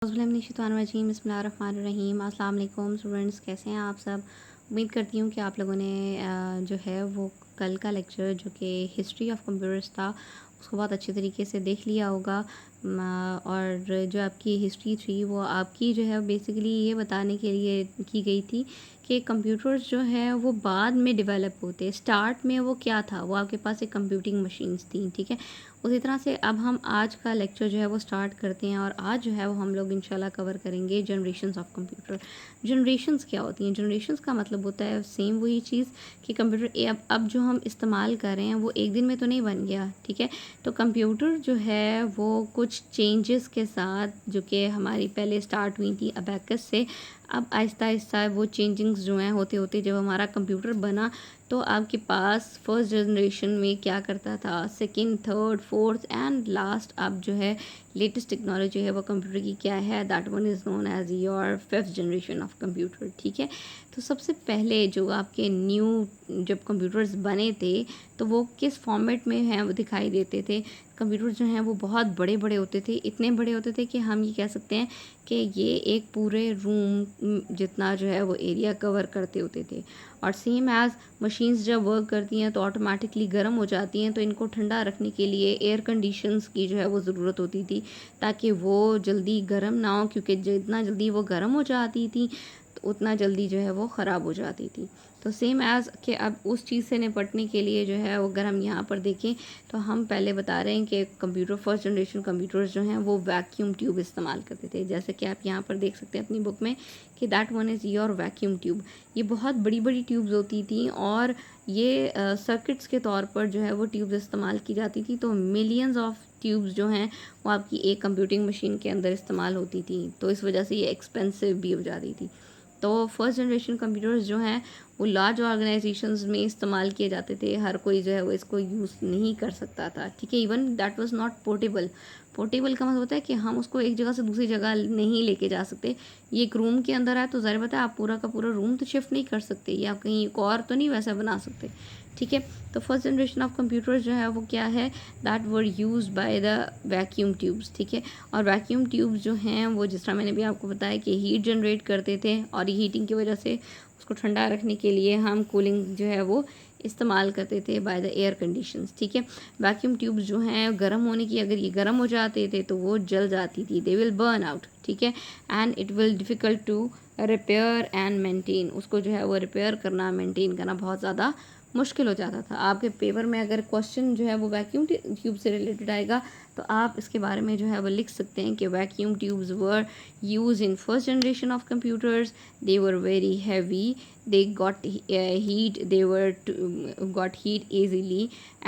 बिस्मिल्लाहिर्रहमानिर्रहीम बिस्मिल्लाहिर्रहमानिर्रहीम। अस्सलाम वालेकुम स्टूडेंट्स, कैसे हैं आप सब। उम्मीद करती हूँ कि आप लोगों ने जो है वो कल का लेक्चर जो कि हिस्ट्री ऑफ कंप्यूटर्स था उसको बहुत अच्छे तरीके से देख लिया होगा। और जो आपकी हिस्ट्री थी वो आपकी जो है बेसिकली ये बताने के लिए की गई थी कि कंप्यूटर्स जो है वो बाद में डेवलप होते, स्टार्ट में वो क्या था, वो आपके पास एक कंप्यूटिंग मशीन्स थी। ठीक है, उसी तरह से अब हम आज का लेक्चर जो है वो स्टार्ट करते हैं और आज जो है वो हम लोग इंशाल्लाह कवर करेंगे जनरेशन्स ऑफ कंप्यूटर। जनरेशन्स क्या होती हैं? जनरेशन्स का मतलब होता है सेम वही चीज़ कि कंप्यूटर अब जो हम इस्तेमाल कर रहे हैं वो एक दिन में तो नहीं बन गया। ठीक है, तो कंप्यूटर जो है वो कुछ चेंजेस के साथ जो कि हमारी पहले स्टार्ट हुई थी अबैकस से, अब आहिस्ता आहिस्ता वो चेंजिंग्स जो हैं होते होते जब हमारा कंप्यूटर बना तो आपके पास फर्स्ट जनरेशन में क्या करता था, second, third, fourth and last अब जो है लेटेस्ट टेक्नोलॉजी है वो कंप्यूटर की क्या है, that one is known as your fifth generation of computer. ठीक है, तो सबसे पहले जो आपके न्यू जब कंप्यूटर्स बने थे तो वो किस फॉर्मेट में हैं वो दिखाई देते थे। कंप्यूटर जो हैं वो बहुत बड़े बड़े होते थे, इतने बड़े होते थे कि हम ये कह सकते हैं कि ये एक पूरे रूम जितना जो है वो एरिया कवर करते होते थे। और सेम एज़ मशीन्स जब वर्क करती हैं तो ऑटोमेटिकली गर्म हो जाती हैं, तो इनको ठंडा रखने के लिए एयर कंडीशंस की जो है वो ज़रूरत होती थी ताकि वो जल्दी गर्म ना हो, क्योंकि जितना जल्दी वो गर्म हो जाती थी तो उतना जल्दी जो है वो ख़राब हो जाती थी। तो सेम एज़ कि अब उस चीज़ से निपटने के लिए जो है वो अगर हम यहाँ पर देखें तो हम पहले बता रहे हैं कि कंप्यूटर फर्स्ट जनरेशन कंप्यूटर्स जो हैं वो वैक्यूम ट्यूब इस्तेमाल करते थे। जैसे कि आप यहाँ पर देख सकते हैं अपनी बुक में कि that one is your vacuum tube. ये बहुत बड़ी बड़ी ट्यूब्स होती थी और ये सर्किट्स के तौर पर जो है वो ट्यूब्स इस्तेमाल की जाती थी। तो मिलियंस ऑफ ट्यूब्स जो हैं वो आपकी एक कंप्यूटिंग मशीन के अंदर इस्तेमाल होती थी, तो इस वजह से ये एक्सपेंसिव भी हो जाती थी। तो फर्स्ट जनरेशन कंप्यूटर्स जो हैं वो लार्ज ऑर्गेनाइजेशंस में इस्तेमाल किए जाते थे, हर कोई जो है वो इसको यूज़ नहीं कर सकता था। ठीक है, even that was not portable. Portable का मतलब होता है कि हम उसको एक जगह से दूसरी जगह नहीं लेके जा सकते। ये एक रूम के अंदर है तो ज़ाहिर बात है आप पूरा का पूरा रूम तो शिफ्ट नहीं कर सकते या कहीं एक और तो नहीं वैसा बना सकते। ठीक है, तो फर्स्ट जनरेशन ऑफ कंप्यूटर्स जो है वो क्या है, that were use by the vacuum tubes. ठीक है, और वैक्यूम ट्यूब्स जो हैं वो जिस तरह मैंने भी आपको बताया कि हीट जनरेट करते थे और ये हीटिंग की वजह से उसको ठंडा रखने के लिए हम कूलिंग जो है वो इस्तेमाल करते थे बाय द एयर कंडीशंस। ठीक है, वैक्यूम ट्यूब्स जो हैं गर्म होने की, अगर ये गर्म हो जाते थे तो वो जल जाती थी, दे विल बर्न आउट। ठीक है, and it will difficult to repair and maintain, उसको जो है वो रिपेयर करना मेंटेन करना बहुत ज़्यादा मुश्किल हो जाता था। आपके पेपर में अगर क्वेश्चन जो है वो वैक्यूम ट्यूब से रिलेटेड आएगा तो आप इसके बारे में जो है वो लिख सकते हैं कि vacuum tubes were use in first generation of computers, they were very heavy, they got heat, they were got heat easily,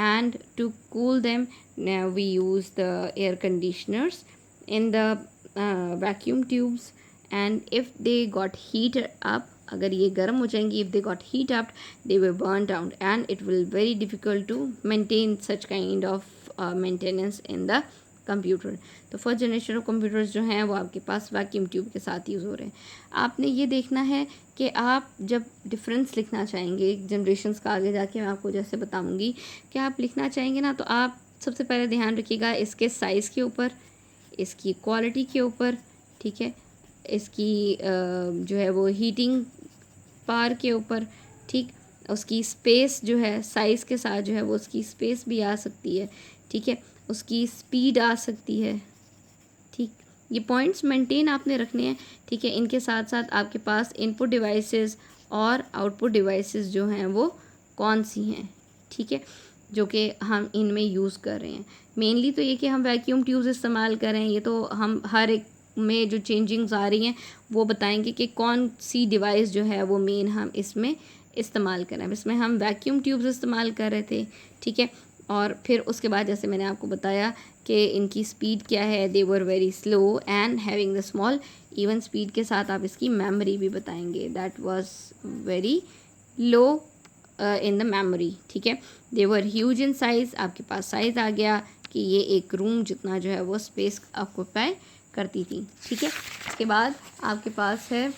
and to cool them now we use the air conditioners in the vacuum tubes, and if they got heated up, अगर ये गर्म हो जाएंगी, if they got heat up they were burnt out and it will very difficult to maintain such kind of maintenance in the computer. तो first generation of computers जो हैं वो आपके पास वैक्यूम ट्यूब के साथ यूज़ हो रहे हैं। आपने ये देखना है कि आप जब डिफरेंस लिखना चाहेंगे जनरेशन्स का, आगे जाके मैं आपको जैसे बताऊंगी कि आप लिखना चाहेंगे ना, तो आप सबसे पहले ध्यान रखिएगा इसके साइज़ के ऊपर, इसकी क्वालिटी के ऊपर। ठीक है, इसकी जो है वो हीटिंग पार के ऊपर। ठीक, उसकी स्पेस जो है साइज़ के साथ जो है वो उसकी स्पेस भी आ सकती है। ठीक है, उसकी स्पीड आ सकती है। ठीक, ये पॉइंट्स मेंटेन आपने रखने हैं। ठीक है, इनके साथ साथ आपके पास इनपुट डिवाइसेस और आउटपुट डिवाइसेस जो हैं वो कौन सी हैं। ठीक है, जो कि हम इनमें यूज़ कर रहे हैं। मेनली तो ये कि हम वैक्यूम ट्यूब्स इस्तेमाल कर रहे हैं, ये तो हम हर एक में जो चेंजिंग्स आ रही हैं वो बताएंगे कि कौन सी डिवाइस जो है वो मेन हम इसमें इस्तेमाल कर रहे हैं। इसमें हम वैक्यूम ट्यूब्स इस्तेमाल कर रहे थे। ठीक है, और फिर उसके बाद जैसे मैंने आपको बताया कि इनकी स्पीड क्या है, they were very slow and having the small, even speed के साथ आप इसकी मेमोरी भी बताएंगे, that was very low in the memory. ठीक है, they were huge in size, आपके पास साइज़ आ गया कि ये एक रूम जितना जो है वो स्पेस ऑक्यूपाई करती थी। ठीक है, इसके बाद आपके पास है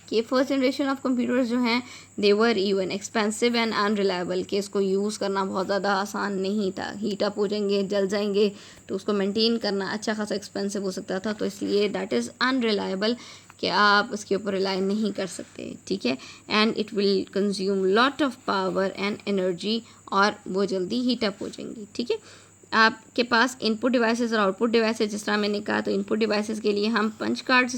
कि फर्स्ट जनरेशन ऑफ कंप्यूटर्स जो हैं they were even expensive and unreliable, कि इसको यूज़ करना बहुत ज़्यादा आसान नहीं था, हीट अप हो जाएंगे, जल जाएंगे, तो उसको मेंटेन करना अच्छा खासा एक्सपेंसिव हो सकता था, तो इसलिए दैट इज़ अनरिलायबल, कि आप उसके ऊपर रिलाई नहीं कर सकते, ठीक है। And it will consume lot of power and energy, और वो जल्दी हीट अप हो जाएंगी, ठीक है। आपके पास इनपुट डिवाइसेस और आउटपुट डिवाइसेस, जिस तरह मैंने कहा, तो इनपुट डिवाइसेस के लिए हम पंच कार्ड्स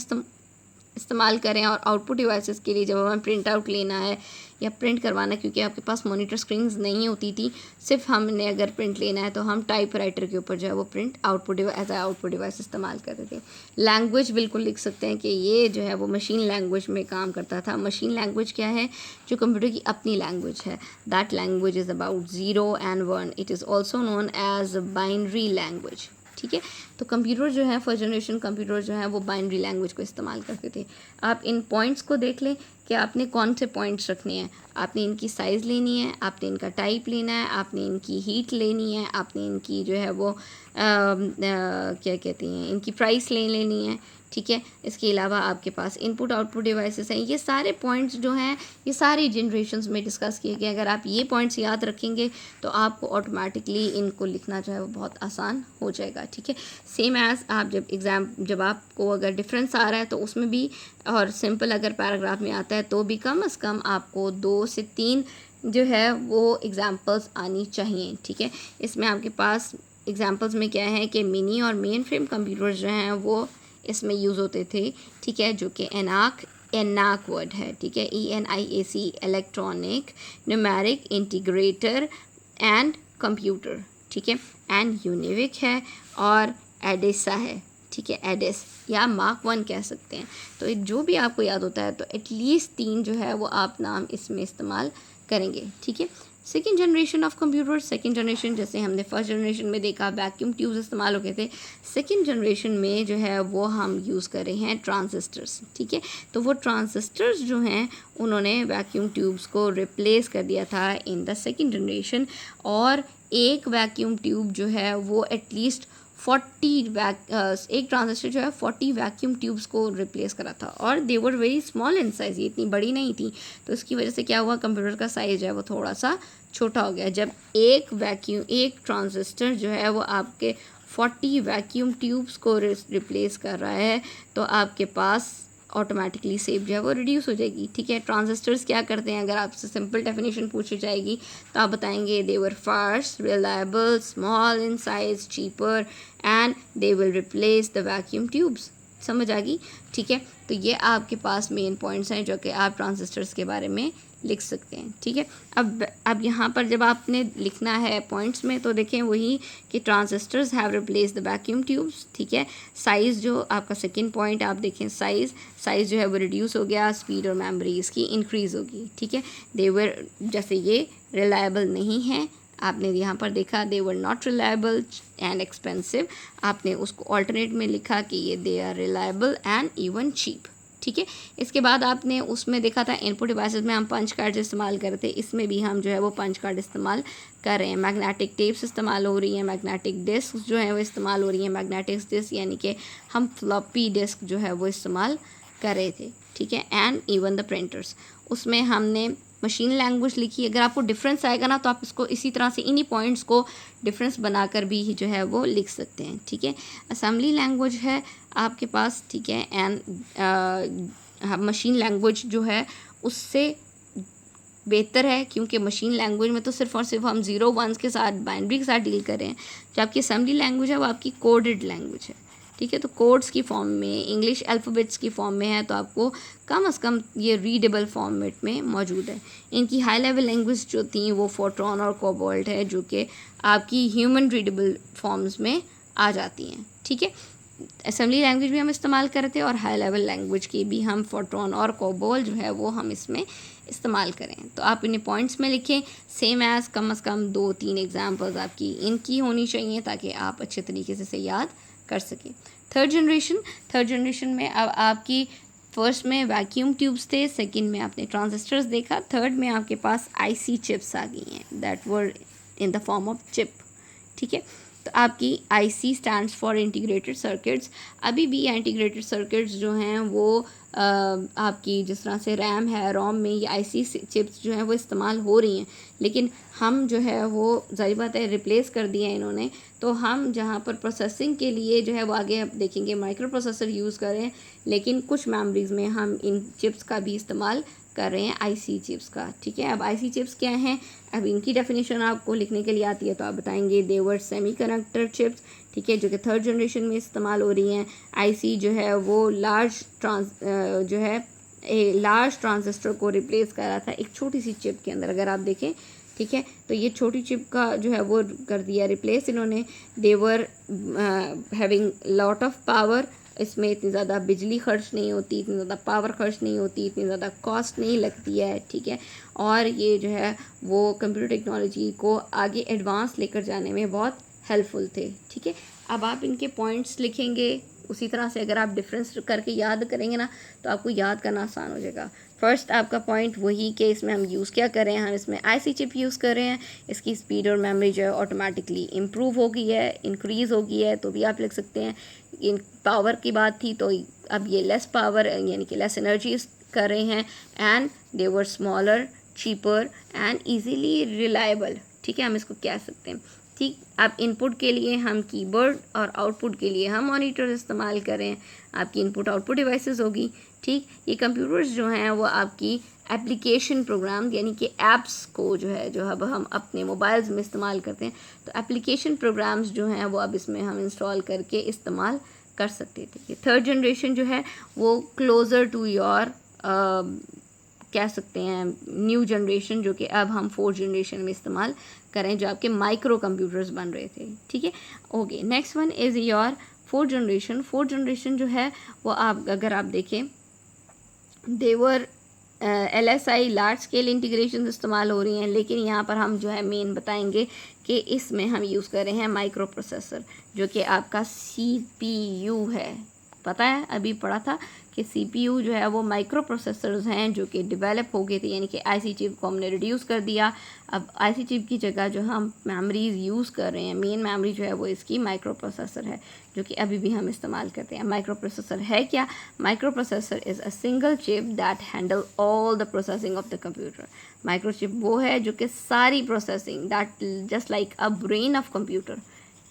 इस्तेमाल करें, और आउटपुट डिवाइसेस के लिए जब हमें प्रिंट आउट लेना है या प्रिंट करवाना है, क्योंकि आपके पास मॉनिटर स्क्रीन्स नहीं होती थी, सिर्फ हमने अगर प्रिंट लेना है तो हम टाइप राइटर के ऊपर जो है वो print output as output device इस्तेमाल करते थे। लैंग्वेज बिल्कुल लिख सकते हैं कि ये जो है वो मशीन लैंग्वेज में काम करता था। मशीन लैंग्वेज क्या है? जो कंप्यूटर की अपनी लैंग्वेज है। That language is about 0 and 1। It is also known as binary language, ठीक है। तो कंप्यूटर जो है, फर्स्ट जनरेशन कंप्यूटर जो है वो बाइनरी लैंग्वेज को इस्तेमाल करते थे। आप इन पॉइंट्स को देख लें कि आपने कौन से पॉइंट्स रखने हैं। आपने इनकी साइज़ लेनी है, आपने इनका टाइप लेना है, आपने इनकी हीट लेनी है, आपने इनकी जो है वो क्या कहती हैं, इनकी प्राइस लेनी है, ठीक है। इसके अलावा आपके पास इनपुट आउटपुट डिवाइसेस हैं। ये सारे पॉइंट्स जो हैं ये सारी जनरेशंस में डिस्कस किए गए। अगर आप ये पॉइंट्स याद रखेंगे तो आपको ऑटोमेटिकली इनको लिखना जो है वो बहुत आसान हो जाएगा, ठीक है। सेम एज़ आप जब आपको अगर डिफरेंस आ रहा है तो उसमें भी, और सिंपल अगर पैराग्राफ में आता है तो भी कम से कम आपको 2 से 3 जो है वो एग्जांपल्स आनी चाहिए, ठीक है। इसमें आपके पास एग्जांपल्स में क्या है कि मिनी और मेन फ्रेम कंप्यूटर्स जो हैं वो इसमें यूज़ होते थे, ठीक है, जो कि एनाक वर्ड है, ठीक है, ENIAC, electronic numeric integrator and computer, ठीक है। एंड यूनिविक है, और एडिसा है, ठीक है, एडिस या मार्क 1 कह सकते हैं। तो जो भी आपको याद होता है तो एटलीस्ट 3 जो है वो आप नाम इसमें इस्तेमाल करेंगे, ठीक है। Second generation of computer, second generation जैसे हमने फर्स्ट जनरेशन में देखा वैक्यूम ट्यूब्स इस्तेमाल हो गए थे, सेकेंड जनरेशन में जो है वो हम यूज़ कर रहे हैं ट्रांजिस्टर्स, ठीक है। तो वो ट्रांजिस्टर्स जो हैं उन्होंने वैक्यूम ट्यूब्स को रिप्लेस कर दिया था इन द सेकेंड जनरेशन, और एक वैक्यूम ट्यूब जो है वो एटलीस्ट 40 एक ट्रांजिस्टर जो है 40 वैक्यूम ट्यूब्स को रिप्लेस करा था, और they were very small in size, ये इतनी बड़ी नहीं थी। तो इसकी वजह से क्या हुआ, कंप्यूटर का साइज़ जो है वो थोड़ा सा छोटा हो गया। जब एक ट्रांजिस्टर जो है वो आपके 40 वैक्यूम ट्यूब्स को रिप्लेस कर रहा है, तो आपके पास ऑटोमेटिकली शेप जो है वो रिड्यूस हो जाएगी, ठीक है। ट्रांजिस्टर्स क्या करते हैं, अगर आपसे सिंपल डेफिनेशन पूछी जाएगी तो आप बताएंगे they were fast, reliable, small in size, cheaper, and they will replace the vacuum tubes. समझ आ गई, ठीक है। तो ये आपके पास मेन पॉइंट्स हैं जो कि आप ट्रांजिस्टर्स के बारे में लिख सकते हैं, ठीक है। अब यहाँ पर जब आपने लिखना है पॉइंट्स में तो देखें वही कि transistors have replace the vacuum tubes, ठीक है। साइज़ जो आपका सेकंड पॉइंट आप देखें, साइज़ जो है वो रिड्यूस हो गया, स्पीड और मेमोरी इसकी इंक्रीज़ होगी, ठीक है। दे वर, जैसे ये रिलायबल नहीं है, आपने यहाँ पर देखा they were not reliable and expensive, आपने उसको ऑल्टरनेट में लिखा कि ये they are reliable and even cheap, ठीक है। इसके बाद आपने उसमें देखा था इनपुट डिवाइसेस में हम पंच कार्ड इस्तेमाल करते, इसमें भी हम जो है वो पंच कार्ड इस्तेमाल कर रहे हैं। मैग्नेटिक टेप्स इस्तेमाल हो रही हैं, मैग्नेटिक डिस्क जो है वो इस्तेमाल हो रही हैं। मैग्नेटिक डिस्क यानी कि हम फ्लॉपी डिस्क जो है वो इस्तेमाल कर रहे थे, ठीक है। एंड इवन द प्रिंटर्स, उसमें हमने मशीन लैंग्वेज लिखी। अगर आपको डिफरेंस आएगा ना तो आप इसको इसी तरह से इन्हीं पॉइंट्स को डिफरेंस बनाकर भी जो है वो लिख सकते हैं, ठीक है। असेंबली लैंग्वेज है आपके पास, ठीक है। एंड मशीन लैंग्वेज जो है उससे बेहतर है, क्योंकि मशीन लैंग्वेज में तो सिर्फ और सिर्फ हम 0 1 के साथ बाइनरी के साथ डील कर रहे हैं। जो आपकी असेंबली लैंग्वेज है वो आपकी कोडेड लैंग्वेज है, ठीक है। तो कोड्स की फॉर्म में, इंग्लिश अल्फ़ाबेट्स की फॉर्म में है, तो आपको कम से कम ये रीडेबल फॉर्मेट में मौजूद है। इनकी हाई लेवल लैंग्वेज जो थी वो फोर्ट्रॉन और कोबाल्ट है, जो कि आपकी ह्यूमन रीडेबल फॉर्म्स में आ जाती हैं, ठीक है। असेंबली लैंग्वेज भी हम इस्तेमाल करते हैं और हाई लेवल लैंग्वेज की भी हम फोर्ट्रॉन और कोबाल्ट जो है वो हम इसमें इस्तेमाल करें। तो आप इन्हें पॉइंट्स में लिखें, सेम एज़ कम से कम 2-3 एग्जाम्पल्स आपकी इनकी होनी चाहिए ताकि आप अच्छे तरीके से याद कर सकें। थर्ड जनरेशन में अब आपकी फर्स्ट में वैक्यूम ट्यूब्स थे, सेकंड में आपने ट्रांजिस्टर्स देखा, थर्ड में आपके पास आईसी चिप्स आ गई हैं that were in the form of chip, ठीक है। तो आपकी IC stands for integrated circuits. अभी भी इंटीग्रेटेड सर्किट्स जो हैं वो आपकी जिस तरह से रैम है, रोम में ये आईसी चिप्स जो हैं वो इस्तेमाल हो रही हैं, लेकिन हम जो है वो ज़ाहिर बात है रिप्लेस कर दिया है इन्होंने। तो हम जहाँ पर प्रोसेसिंग के लिए जो है वो आगे आप देखेंगे माइक्रो प्रोसेसर यूज़ कर रहे हैं, लेकिन कुछ मेमोरीज़ में हम इन चिप्स का भी इस्तेमाल कर रहे हैं, आईसी चिप्स का। ठीक है, अब आईसी चिप्स क्या हैं, अब इनकी डेफिनेशन आपको लिखने के लिए आती है तो आप बताएंगे दे वर सेमीकंडक्टर चिप्स। ठीक है, जो कि थर्ड जनरेशन में इस्तेमाल हो रही हैं। आईसी जो है वो लार्ज ट्रांजिस्टर को रिप्लेस कर रहा था एक छोटी सी चिप के अंदर, अगर आप देखें। ठीक है, तो ये छोटी चिप का जो है वो कर दिया रिप्लेस इन्होंने। They were having lot of power, इसमें इतनी ज़्यादा बिजली खर्च नहीं होती, इतनी ज़्यादा पावर खर्च नहीं होती, इतनी ज़्यादा कॉस्ट नहीं लगती है। ठीक है, और ये जो है वो कंप्यूटर टेक्नोलॉजी को आगे एडवांस लेकर जाने में बहुत हेल्पफुल थे। ठीक है, अब आप इनके पॉइंट्स लिखेंगे, उसी तरह से अगर आप डिफरेंस करके याद करेंगे ना तो आपको याद करना आसान हो जाएगा। फर्स्ट आपका पॉइंट वही कि इसमें हम यूज़ क्या कर रहे हैं, हम इसमें आईसी चिप यूज़ कर रहे हैं, इसकी स्पीड और मेमोरी जो है ऑटोमेटिकली इम्प्रूव हो गई है, इंक्रीज़ हो गई है, तो भी आप लिख सकते हैं। इन पावर की बात थी तो अब ये लेस पावर यानी कि लेस एनर्जी कर रहे हैं, and they were smaller, cheaper and easily reliable. ठीक है, हम इसको कह सकते हैं। ठीक, अब इनपुट के लिए हम कीबोर्ड और आउटपुट के लिए हम मॉनिटर इस्तेमाल करें, आपकी इनपुट आउटपुट डिवाइसेस होगी। ठीक, ये कंप्यूटर्स जो हैं वो आपकी एप्लीकेशन प्रोग्राम यानी कि ऐप्स को जो है जो अब हम अपने मोबाइल्स में इस्तेमाल करते हैं, तो एप्लीकेशन प्रोग्राम्स जो हैं वो अब इसमें हम इंस्टॉल करके इस्तेमाल कर सकते थे। थर्ड जनरेशन जो है वो क्लोज़र टू योर कह सकते हैं न्यू जनरेशन, जो कि अब हम फोर्थ जनरेशन में इस्तेमाल करें, जो आपके माइक्रो कंप्यूटर्स बन रहे थे। ठीक है, okay, next one is your fourth generation. Fourth generation जो है वो आप अगर आप देखें देवर LSI लार्ज स्केल इंटीग्रेशन इस्तेमाल हो रही हैं, लेकिन यहाँ पर हम जो है मेन बताएंगे कि इसमें हम यूज़ कर रहे हैं माइक्रो प्रोसेसर, जो कि आपका CPU है। पता है, अभी पढ़ा था कि CPU जो है वो माइक्रो प्रोसेसर्स हैं जो कि डेवलप हो गए थे, यानी कि आईसी चिप को हमने रिड्यूस कर दिया। अब आईसी चिप की जगह जो हम मेमोरीज यूज़ कर रहे हैं, मेन मेमोरी जो है वो इसकी माइक्रो प्रोसेसर है, जो कि अभी भी हम इस्तेमाल करते हैं। माइक्रो प्रोसेसर है क्या? Micro processor is a single chip that handle all the processing of the computer. Micro chip वो है जो कि सारी processing, that just like a brain of computer.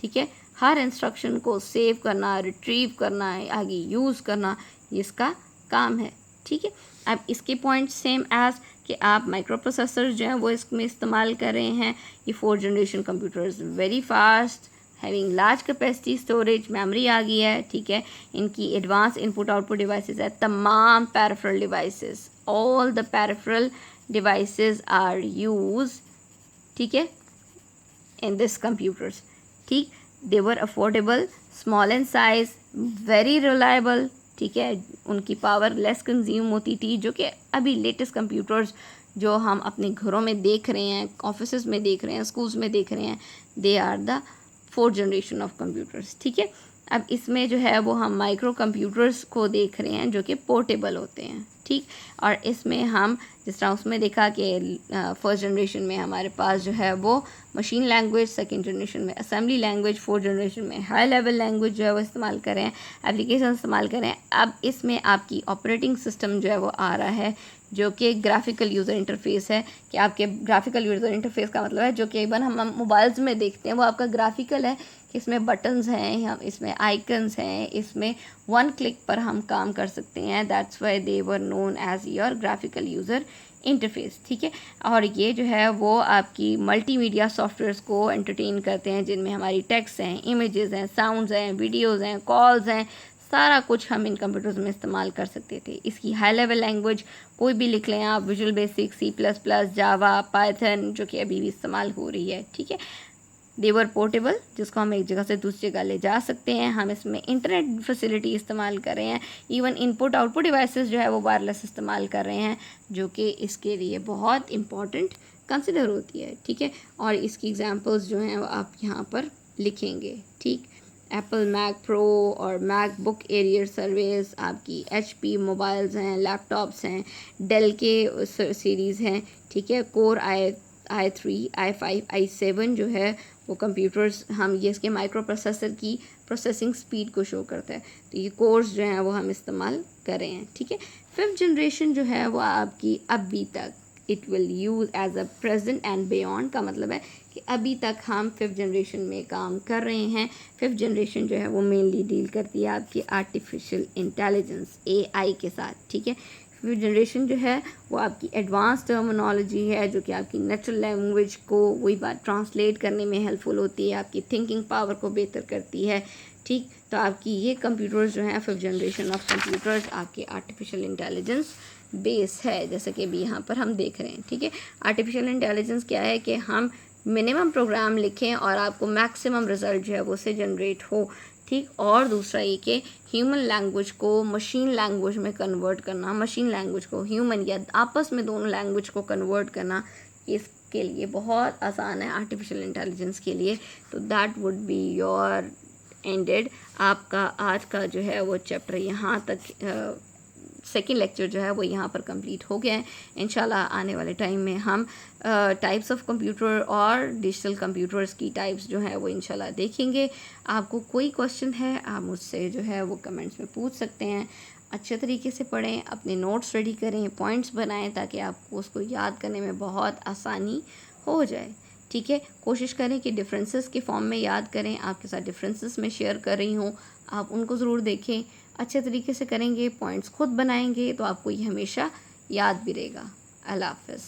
ठीक है, हर इंस्ट्रक्शन को सेव करना, रिट्रीव करना, आगे यूज़ करना, ये इसका काम है। ठीक है, अब इसके पॉइंट सेम एज कि आप माइक्रो प्रोसेसर जो हैं वो इसमें इस्तेमाल कर रहे हैं। ये fourth generation computers very fast, having large capacity storage, memory आ गई है। ठीक है, इनकी एडवांस इनपुट आउटपुट डिवाइसेस है, तमाम peripheral devices, all the peripheral devices are use. ठीक है, इन दिस कंप्यूटर्स। ठीक, they were affordable, small in size, very reliable. ठीक है, उनकी पावर लेस कंज्यूम होती थी, जो कि अभी लेटेस्ट कंप्यूटर्स जो हम अपने घरों में देख रहे हैं, ऑफिस में देख रहे हैं, स्कूल्स में देख रहे हैं, they are the fourth generation of computers. ठीक है, अब इसमें जो है वो हम माइक्रो कंप्यूटर्स को देख रहे हैं जो कि पोर्टेबल होते हैं। ठीक, और इसमें हम जिस तरह उसमें देखा कि फर्स्ट जनरेशन में हमारे पास जो है वो मशीन लैंग्वेज, सेकंड जनरेशन में असेंबली लैंग्वेज, फोर्थ जनरेशन में हाई लेवल लैंग्वेज जो है वो इस्तेमाल करें, एप्लीकेशन इस्तेमाल करें। अब इसमें आपकी ऑपरेटिंग सिस्टम जो है वो आ रहा है, जो कि ग्राफिकल यूज़र इंटरफेस है। कि आपके ग्राफिकल यूज़र इंटरफेस का मतलब है जो कि इवन हम मोबाइल्स में देखते हैं वो आपका ग्राफिकल है, कि इसमें बटन्स हैं, हम इसमें आइकन्स हैं, इसमें वन क्लिक पर हम काम कर सकते हैं। That's why they were known as your graphical user interface. ठीक है, और ये जो है वो आपकी मल्टीमीडिया सॉफ्टवेयर्स को एंटरटेन करते हैं, जिनमें हमारी टेक्स्ट हैं, इमेजेस हैं, साउंड्स हैं, वीडियोज़ हैं, कॉल्स हैं, सारा कुछ हम इन कंप्यूटर्स में इस्तेमाल कर सकते थे। इसकी हाई लेवल लैंग्वेज कोई भी लिख लें आप, विजुअल बेसिक, C++, जावा, पाइथन, जो कि अभी भी इस्तेमाल हो रही है। ठीक है, देवर पोर्टेबल, जिसको हम एक जगह से दूसरी जगह ले जा सकते हैं। हम इसमें इंटरनेट फैसिलिटी इस्तेमाल कर रहे हैं, इवन इनपुट आउटपुट डिवाइसेस जो है वो वायरलेस इस्तेमाल कर रहे हैं, जो कि इसके लिए बहुत इंपॉर्टेंट कंसिडर होती है। ठीक है, और इसकी एग्जांपल्स जो हैं वो आप यहाँ पर लिखेंगे। ठीक, एप्पल मैक प्रो और मैकबुक एरियर सर्विस, आपकी HP मोबाइल्स हैं, लैपटॉप्स हैं, डेल के सीरीज़ हैं। ठीक है, कोर i3, i5, i7 जो है वो कंप्यूटर्स हम ये इसके माइक्रो प्रोसेसर की प्रोसेसिंग स्पीड को शो करता है। तो ये कोर्स जो हैं वो हम इस्तेमाल कर रहे हैं, ठीक है। 5th जनरेशन जो है वो आपकी अभी तक it will use as a present and beyond का मतलब है कि अभी तक हम 5th जनरेशन में काम कर रहे हैं। 5th जनरेशन जो है वो मेनली डील करती है आपकी आर्टिफिशियल इंटेलिजेंस AI के साथ, ठीक है। 5th जनरेशन जो है वो आपकी एडवांस टर्मिनोलॉजी है जो कि आपकी नेचुरल लैंग्वेज को वही बात ट्रांसलेट करने में हेल्पफुल होती है, आपकी थिंकिंग पावर को बेहतर करती है, ठीक। तो आपकी ये कंप्यूटर्स जो हैं 5th जनरेशन ऑफ कंप्यूटर्स आपके आर्टिफिशियल इंटेलिजेंस बेस है, जैसे कि अभी यहाँ पर हम देख रहे हैं, ठीक है। आर्टिफिशियल इंटेलिजेंस क्या है कि हम मिनिमम प्रोग्राम लिखें और आपको मैक्सिमम रिजल्ट जो है वो से जनरेट हो, ठीक। और दूसरा ये कि ह्यूमन लैंग्वेज को मशीन लैंग्वेज में कन्वर्ट करना, मशीन लैंग्वेज को ह्यूमन या आपस में दोनों लैंग्वेज को कन्वर्ट करना इसके लिए बहुत आसान है आर्टिफिशियल इंटेलिजेंस के लिए। तो that would be your ended. आपका आज का जो है वो चैप्टर यहाँ तक सेकेंड लेक्चर जो है वो यहाँ पर कंप्लीट हो गया है। इंशाल्लाह आने वाले टाइम में हम टाइप्स ऑफ कंप्यूटर और डिजिटल कंप्यूटर्स की टाइप्स जो है वो इंशाल्लाह देखेंगे। आपको कोई क्वेश्चन है आप मुझसे जो है वो कमेंट्स में पूछ सकते हैं। अच्छे तरीके से पढ़ें, अपने नोट्स रेडी करें, पॉइंट्स बनाएं ताकि आपको उसको याद करने में बहुत आसानी हो जाए, ठीक है। कोशिश करें कि डिफरेंसेस के फॉर्म में याद करें। आपके साथ डिफरेंसेस में शेयर कर रही हूँ, आप उनको ज़रूर देखें। अच्छे तरीके से करेंगे, पॉइंट्स खुद बनाएंगे तो आपको ये हमेशा याद भी रहेगा। अल्लाह हाफ़िज़।